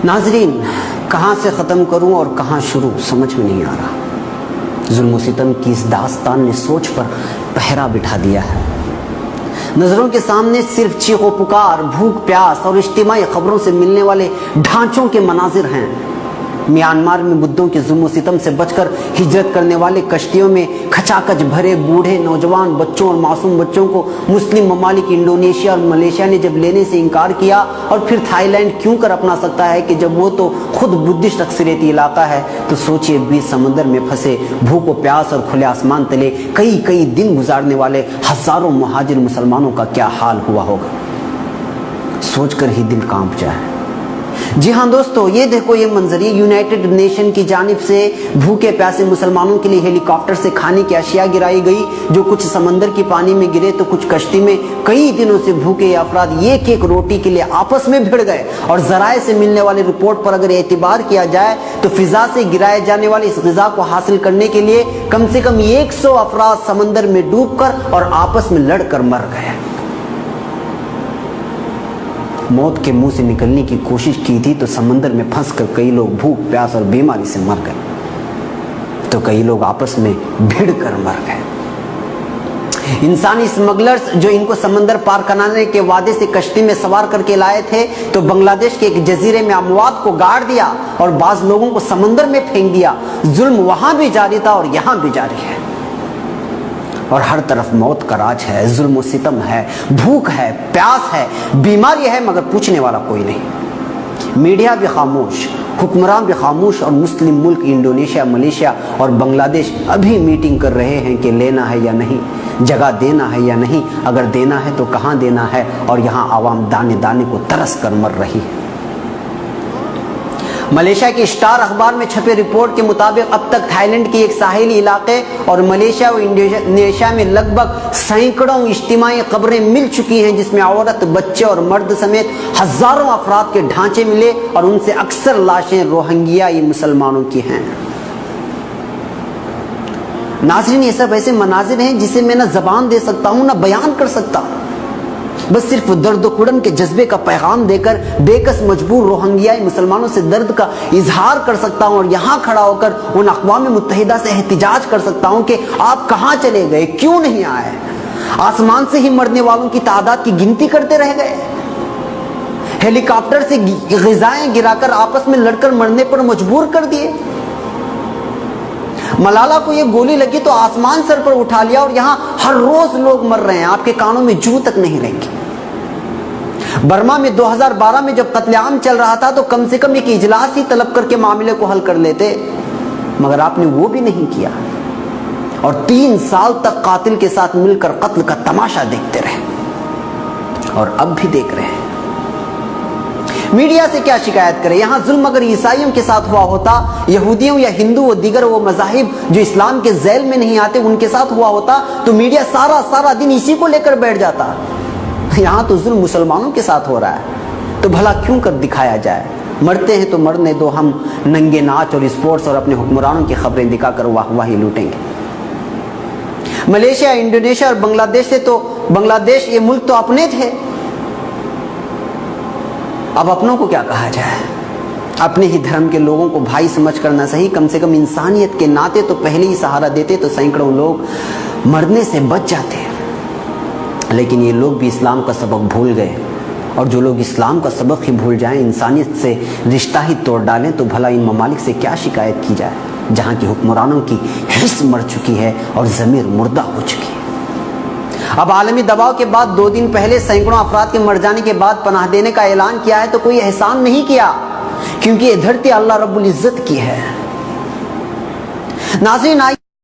ناظرین، کہاں سے ختم کروں اور کہاں شروع سمجھ میں نہیں آ رہا۔ ظلم و ستم کی اس داستان نے سوچ پر پہرا بٹھا دیا ہے۔ نظروں کے سامنے صرف چیخ و پکار، بھوک پیاس اور اجتماعی خبروں سے ملنے والے ڈھانچوں کے مناظر ہیں۔ میانمار میں بدھوں کے ظلم و ستم سے بچ کر ہجرت کرنے والے کشتیوں میں کھچاکچ بھرے بوڑھے، نوجوان، بچوں اور معصوم بچوں کو مسلم ممالک انڈونیشیا اور ملیشیا نے جب لینے سے انکار کیا، اور پھر تھائی لینڈ کیوں کر اپنا سکتا ہے کہ جب وہ تو خود بدھسٹ اکثریتی علاقہ ہے، تو سوچئے بیچ سمندر میں پھنسے، بھوک و پیاس اور کھلے آسمان تلے کئی دن گزارنے والے ہزاروں مہاجر مسلمانوں کا کیا حال ہوا ہوگا۔ سوچ کر ہی دل کانپ جائے۔ جی ہاں دوستو، یہ دیکھو یہ منظر، یہ یونائٹڈ نیشن کی جانب سے بھوکے پیاسے مسلمانوں کے لیے ہیلی کاپٹر سے کھانے کی اشیاء گرائی گئی، جو کچھ سمندر کی پانی میں گرے تو کچھ کشتی میں۔ کئی دنوں سے بھوکے افراد ایک روٹی کے لیے آپس میں بھیڑ گئے، اور ذرائع سے ملنے والی رپورٹ پر اگر اعتبار کیا جائے تو فضا سے گرائے جانے والی اس غذا کو حاصل کرنے کے لیے کم سے کم 100 افراد سمندر میں ڈوب کر اور آپس میں لڑ کر مر گئے۔ موت کے منہ سے نکلنے کی کوشش کی تھی تو سمندر میں پھنس کر کئی لوگ بھوک پیاس اور بیماری سے مر گئے، تو کئی لوگ آپس میں بھیڑ کر مر گئے۔ انسانی اسمگلرز جو ان کو سمندر پار کرانے کے وعدے سے کشتی میں سوار کر کے لائے تھے، تو بنگلہ دیش کے ایک جزیرے میں اموات کو گاڑ دیا اور بعض لوگوں کو سمندر میں پھینک دیا۔ ظلم وہاں بھی جاری تھا اور یہاں بھی جاری ہے، اور ہر طرف موت کا راج ہے، ظلم و ستم ہے، بھوک ہے، پیاس ہے، بیماری ہے، مگر پوچھنے والا کوئی نہیں۔ میڈیا بھی خاموش، حکمران بھی خاموش، اور مسلم ملک انڈونیشیا، ملیشیا اور بنگلہ دیش ابھی میٹنگ کر رہے ہیں کہ لینا ہے یا نہیں، جگہ دینا ہے یا نہیں، اگر دینا ہے تو کہاں دینا ہے، اور یہاں عوام دانے دانے کو ترس کر مر رہی ہے۔ ملیشیا کے اسٹار اخبار میں چھپے رپورٹ کے مطابق اب تک تھائی لینڈ کے ایک ساحلی علاقے اور ملیشیا و انڈونیشیا میں لگ بھگ سینکڑوں اجتماعی قبریں مل چکی ہیں، جس میں عورت، بچے اور مرد سمیت ہزاروں افراد کے ڈھانچے ملے، اور ان سے اکثر لاشیں روہنگیائی مسلمانوں کی ہیں۔ ناظرین، یہ سب ایسے مناظر ہیں جسے میں نہ زبان دے سکتا ہوں نہ بیان کر سکتا، بس صرف درد و کڑن کے جذبے کا پیغام دے کر بے کس مجبور روہنگیائی مسلمانوں سے درد کا اظہار کر سکتا ہوں، اور یہاں کھڑا ہو کر ان اقوام متحدہ سے احتجاج کر سکتا ہوں کہ آپ کہاں چلے گئے، کیوں نہیں آئے؟ آسمان سے ہی مرنے والوں کی تعداد کی گنتی کرتے رہ گئے، ہیلی کاپٹر سے غذائیں گرا کر آپس میں لڑ کر مرنے پر مجبور کر دیے۔ ملالہ کو یہ گولی لگی تو آسمان سر پر اٹھا لیا، اور یہاں ہر روز لوگ مر رہے ہیں، آپ کے کانوں میں جو تک نہیں رہیں گے۔ برما میں 2012 میں جب قتل عام چل رہا تھا تو کم سے کم ایک اجلاس ہی طلب کر کے معاملے کو حل کر لیتے، مگر آپ نے وہ بھی نہیں کیا، اور 3 سال تک قاتل کے ساتھ مل کر قتل کا تماشا دیکھتے رہے، اور اب بھی دیکھ رہے ہیں۔ میڈیا سے کیا شکایت کرے؟ یہاں ظلم اگر عیسائیوں کے ساتھ ہوا ہوتا، یہودیوں یا ہندو و دیگر وہ مذاہب جو اسلام کے ذیل میں نہیں آتے ان کے ساتھ ہوا ہوتا، تو میڈیا سارا دن اسی کو لے کر بیٹھ جاتا۔ یہاں تو ظلم مسلمانوں کے ساتھ ہو رہا ہے، تو بھلا کیوں کر دکھایا جائے؟ مرتے ہیں تو مرنے دو، ہم ننگے ناچ اور اسپورٹس اور اپنے حکمرانوں کی خبریں دکھا کر واہی لوٹیں گے۔ ملیشیا، انڈونیشیا اور بنگلہ دیش سے تو بنگلہ دیش یہ ملک تو اپنے تھے، اب اپنوں کو کیا کہا جائے؟ اپنے ہی دھرم کے لوگوں کو بھائی سمجھ کر نہ صحیح، کم سے کم انسانیت کے ناطے تو پہلے ہی سہارا دیتے تو سینکڑوں لوگ مرنے سے بچ جاتے۔ لیکن یہ لوگ بھی اسلام کا سبق بھول گئے، اور جو لوگ اسلام کا سبق ہی بھول جائیں، انسانیت سے رشتہ ہی توڑ ڈالیں، تو بھلا ان ممالک سے کیا شکایت کی جائے جہاں کی حکمرانوں کی حس مر چکی ہے اور ضمیر مردہ ہو چکی ہے۔ اب عالمی دباؤ کے بعد 2 دن پہلے سینکڑوں افراد کے مر جانے کے بعد پناہ دینے کا اعلان کیا ہے، تو کوئی احسان نہیں کیا، کیونکہ یہ دھرتی اللہ رب العزت کی ہے۔ ناظرین،